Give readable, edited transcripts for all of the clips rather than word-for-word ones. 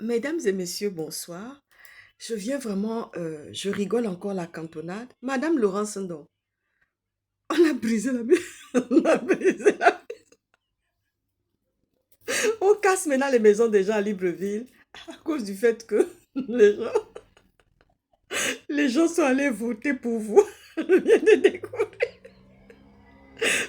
Mesdames et messieurs, bonsoir. Je viens vraiment, je rigole encore la cantonade. Madame Laurence Ndon, on a brisé la maison. On a brisé la... On casse maintenant les maisons des gens à Libreville à cause du fait que les gens, les gens sont allés voter pour vous. Je viens de découvrir.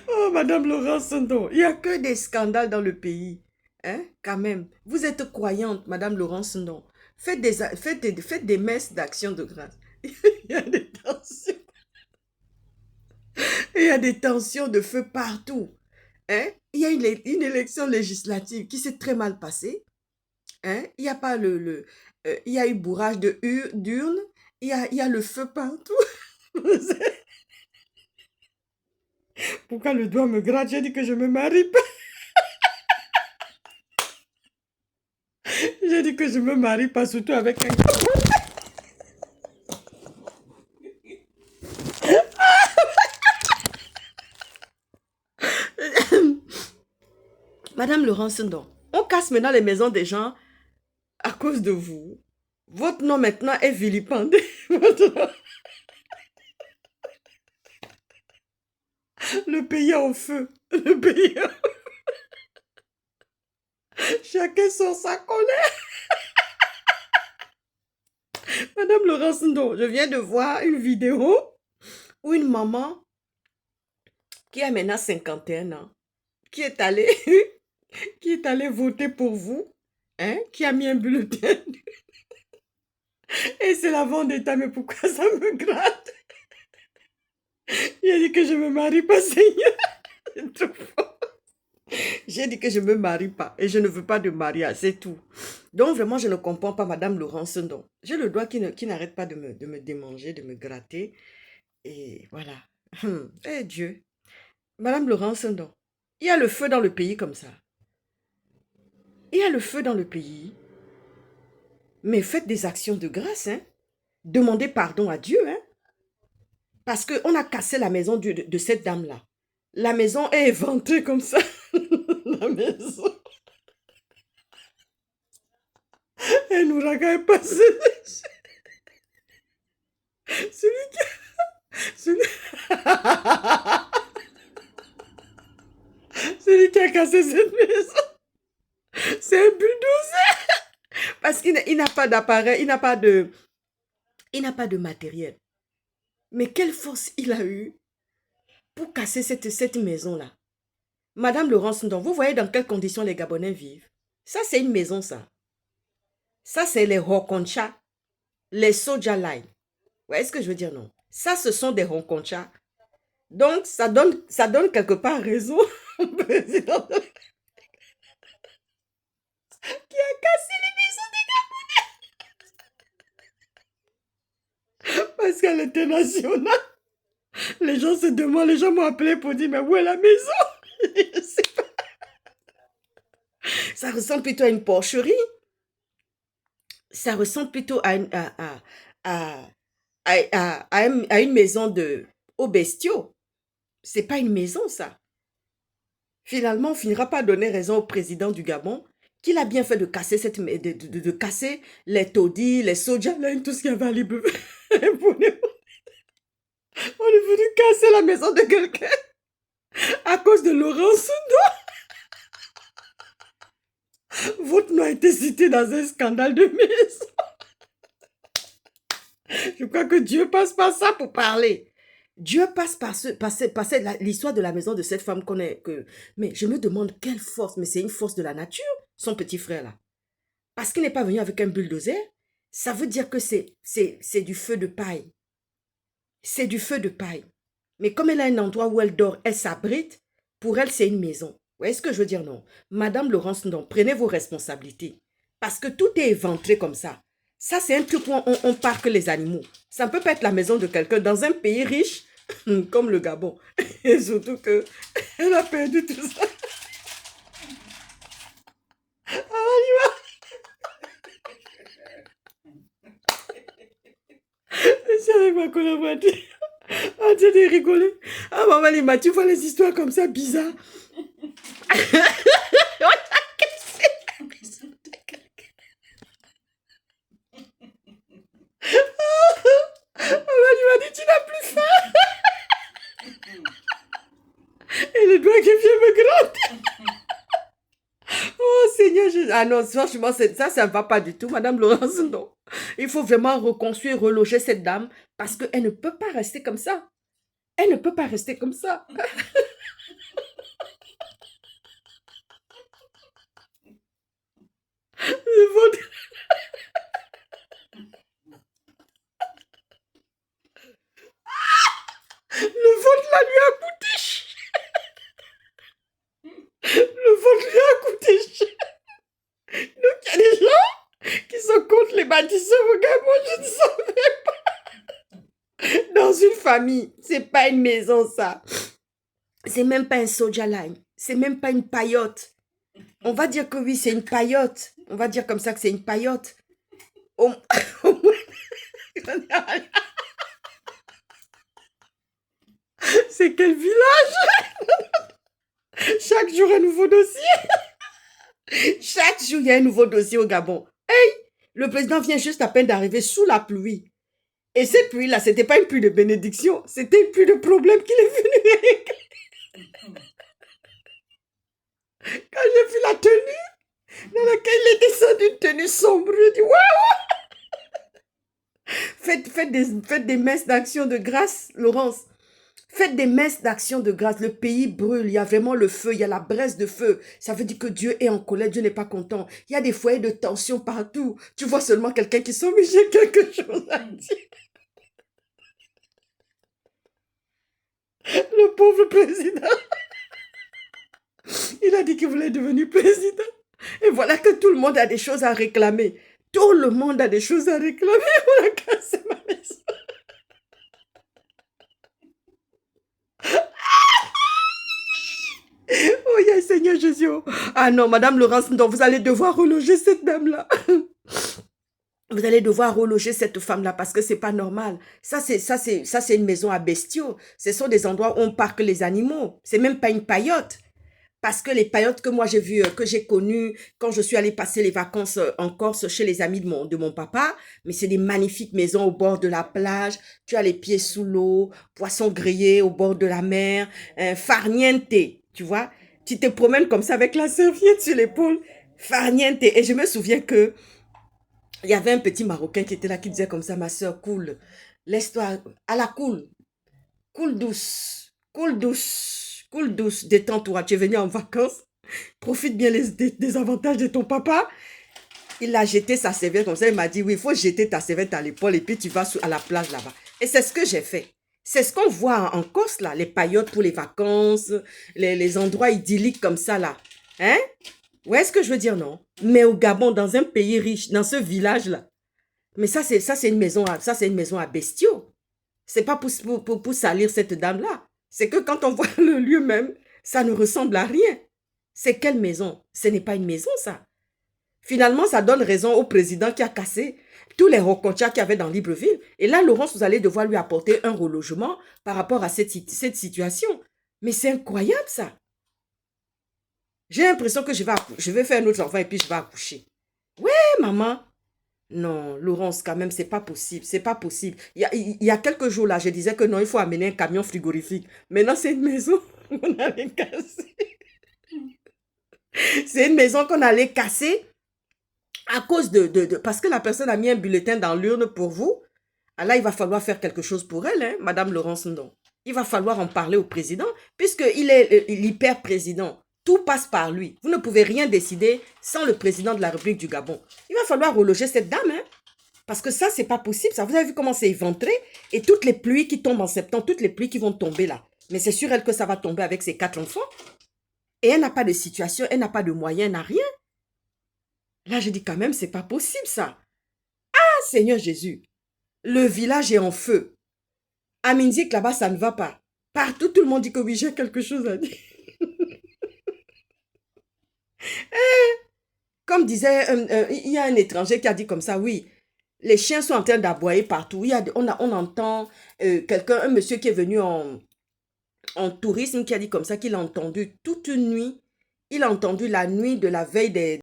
Oh, Madame Laurence Ndon, il n'y a que des scandales dans le pays. Hein, quand même. Vous êtes croyante, Madame Laurence Ndon. Faites des messes d'action de grâce. Il y a des tensions. Il y a des tensions de feu partout. Hein? Il y a une élection législative qui s'est très mal passée. Hein? Il y a pas il y a eu bourrage d'urnes. Il y a le feu partout. Pourquoi le doigt me gratte? J'ai dit que je me marie pas. J'ai dit que je me marie pas, surtout avec un... Madame Laurence Ndon, on casse maintenant les maisons des gens à cause de vous. Votre nom maintenant est vilipendé. Le pays est au feu. Le pays est... Chacun sort sa colère. Madame Laurence Ndon, je viens de voir une vidéo où une maman qui a maintenant 51 ans, qui est allée, qui est allée voter pour vous, hein, qui a mis un bulletin. Et c'est la vendetta, mais pourquoi ça me gratte? Il a dit que je me marie pas, Seigneur. C'est trop fort. J'ai dit que je me marie pas et je ne veux pas de mariage, c'est tout. Donc vraiment, je ne comprends pas Madame Laurence Ndon. J'ai le doigt qui n'arrête pas de me démanger, de me gratter. Et voilà. Eh Dieu. Madame Laurence Ndon, il y a le feu dans le pays comme ça. Il y a le feu dans le pays. Mais faites des actions de grâce, hein. Demandez pardon à Dieu, hein. Parce qu'on a cassé la maison de cette dame-là. La maison est éventrée comme ça. La maison. Un ouragan est passé. Celui qui... Celui... Celui qui a cassé cette maison, c'est un bulldozer. Parce qu'il n'a pas d'appareil, il n'a pas de matériel. Mais quelle force il a eu pour casser cette maison-là. Madame Laurence Ndon, vous voyez dans quelles conditions les Gabonais vivent. Ça, c'est une maison, ça. Ça, c'est les Hokoncha, les Soja Line. Vous voyez ce que je veux dire, non? Ça, ce sont des Hokoncha. Donc, ça donne quelque part raison au président qui a cassé les maisons des Gabonais. Parce qu'elle était nationale. Les gens se demandent, les gens m'ont appelé pour dire, mais où est la maison? Je sais pas. Ça ressemble plutôt à une porcherie. Ça ressemble plutôt à une maison aux bestiaux. C'est pas une maison, ça. Finalement, on finira par donner raison au président du Gabon qu'il a bien fait de casser de casser les taudis, les soja, tout ce qu'il y avait à Libreville. On est venu casser la maison de quelqu'un à cause de Laurence Ndon. Votre nom a été cité dans un scandale de maison. Je crois que Dieu passe par ça pour parler. Dieu passe par l'histoire de la maison de cette femme qu'on est... Mais je me demande quelle force, mais c'est une force de la nature, son petit frère là. Parce qu'il n'est pas venu avec un bulldozer, ça veut dire que c'est du feu de paille. C'est du feu de paille. Mais comme elle a un endroit où elle dort, elle s'abrite, pour elle, c'est une maison. Vous voyez ce que je veux dire, non? Madame Laurence Ndon, prenez vos responsabilités. Parce que tout est éventré comme ça. Ça, c'est un truc où on parque les animaux. Ça ne peut pas être la maison de quelqu'un dans un pays riche comme le Gabon. Et surtout qu'elle a perdu tout ça. Ah, on y va. Je savais pas qu'on a dit. Ah, tu as rigolé. Ah, maman, Lima, tu vois les histoires comme ça bizarres. On a cassé la maison de quelqu'un. Seigneur Jésus. Ah non, franchement, ça ne va pas du tout, Madame Laurence, non. Il faut vraiment reconstruire, reloger cette dame parce qu'elle ne peut pas rester comme ça. Elle ne peut pas rester comme ça. Le vote, le vote là lui a coûté cher. Le vote lui a coûté cher. Donc il y a des gens qui sont contre les bâtisseurs au Gabon, je ne savais pas. Dans une famille, c'est pas une maison ça. C'est même pas un soja line. C'est même pas une paillote. On va dire que oui, c'est une paillote. On va dire comme ça que c'est une paillote. Au moins, c'est quel village? Chaque jour un nouveau dossier. Chaque jour, il y a un nouveau dossier au Gabon. Hey, le président vient juste à peine d'arriver sous la pluie. Et cette pluie-là, c'était pas une pluie de bénédiction, c'était une pluie de problème qu'il est venu régler. Quand j'ai vu la tenue dans laquelle il est descendu, une tenue sombre, je dis waouh! Faites des messes d'action de grâce, Laurence. Faites des messes d'action de grâce. Le pays brûle. Il y a vraiment le feu. Il y a la braise de feu. Ça veut dire que Dieu est en colère. Dieu n'est pas content. Il y a des foyers de tension partout. Tu vois seulement quelqu'un qui sent, mais j'ai quelque chose à dire. Le pauvre président. Il a dit qu'il voulait devenir président. Et voilà que tout le monde a des choses à réclamer. Tout le monde a des choses à réclamer. On a cassé ma maison. Oh, yeah, Seigneur Jésus. Ah non, Madame Laurence, non, vous allez devoir reloger cette dame-là. Vous allez devoir reloger cette femme-là parce que c'est pas normal. Ça, c'est une maison à bestiaux. Ce sont des endroits où on parque les animaux. C'est même pas une paillote. Parce que les paillotes que moi j'ai vues, que j'ai connues quand je suis allée passer les vacances en Corse chez les amis de mon papa, mais c'est des magnifiques maisons au bord de la plage. Tu as les pieds sous l'eau, poissons grillés au bord de la mer, farniente, tu vois. Tu te promènes comme ça avec la serviette sur l'épaule, farniente. Et je me souviens que il y avait un petit Marocain qui était là qui disait comme ça, ma soeur, cool, laisse-toi, à la cool, cool douce, cool douce, cool douce, détends-toi, tu es venu en vacances, profite bien des avantages de ton papa. Il a jeté sa serviette comme ça, il m'a dit, oui, il faut jeter ta serviette à l'épaule et puis tu vas à la plage là-bas. Et c'est ce que j'ai fait. C'est ce qu'on voit en Corse là, les paillotes pour les vacances, les endroits idylliques comme ça là. Hein? Ouais, est-ce que je veux dire non? Mais au Gabon, dans un pays riche, dans ce village-là, mais ça c'est une maison à bestiaux. C'est pas pour salir cette dame-là. C'est que quand on voit le lieu même, ça ne ressemble à rien. C'est quelle maison? Ce n'est pas une maison, ça. Finalement, ça donne raison au président qui a cassé tous les rocotias qu'il y avait dans Libreville. Et là, Laurence, vous allez devoir lui apporter un relogement par rapport à cette situation. Mais c'est incroyable, ça. J'ai l'impression que je vais faire un autre enfant et puis je vais accoucher. Ouais, maman. Non, Laurence, quand même, c'est pas possible. C'est pas possible. Il y a quelques jours, là, je disais que non, il faut amener un camion frigorifique. Maintenant, c'est une maison qu'on allait casser. C'est une maison qu'on allait casser à cause parce que la personne a mis un bulletin dans l'urne pour vous. Ah là, il va falloir faire quelque chose pour elle, hein, Madame Laurence Ndong. Il va falloir en parler au président, puisqu'il est l'hyper-président. Tout passe par lui. Vous ne pouvez rien décider sans le président de la République du Gabon. Il va falloir reloger cette dame, hein, parce que ça, c'est pas possible. Ça, vous avez vu comment c'est éventré? Et toutes les pluies qui tombent en septembre, toutes les pluies qui vont tomber là. Mais c'est sur elle que ça va tomber avec ses 4 enfants. Et elle n'a pas de situation, elle n'a pas de moyens, elle n'a rien. Là, je dis quand même, c'est pas possible ça. Ah, Seigneur Jésus. Le village est en feu. À Minzik, là-bas, ça ne va pas. Partout, tout le monde dit que oui, j'ai quelque chose à dire. Comme disait, il y a un étranger qui a dit comme ça, oui, les chiens sont en train d'aboyer partout. On entend un monsieur qui est venu en tourisme qui a dit comme ça qu'il a entendu toute une nuit. Il a entendu la nuit de la veille des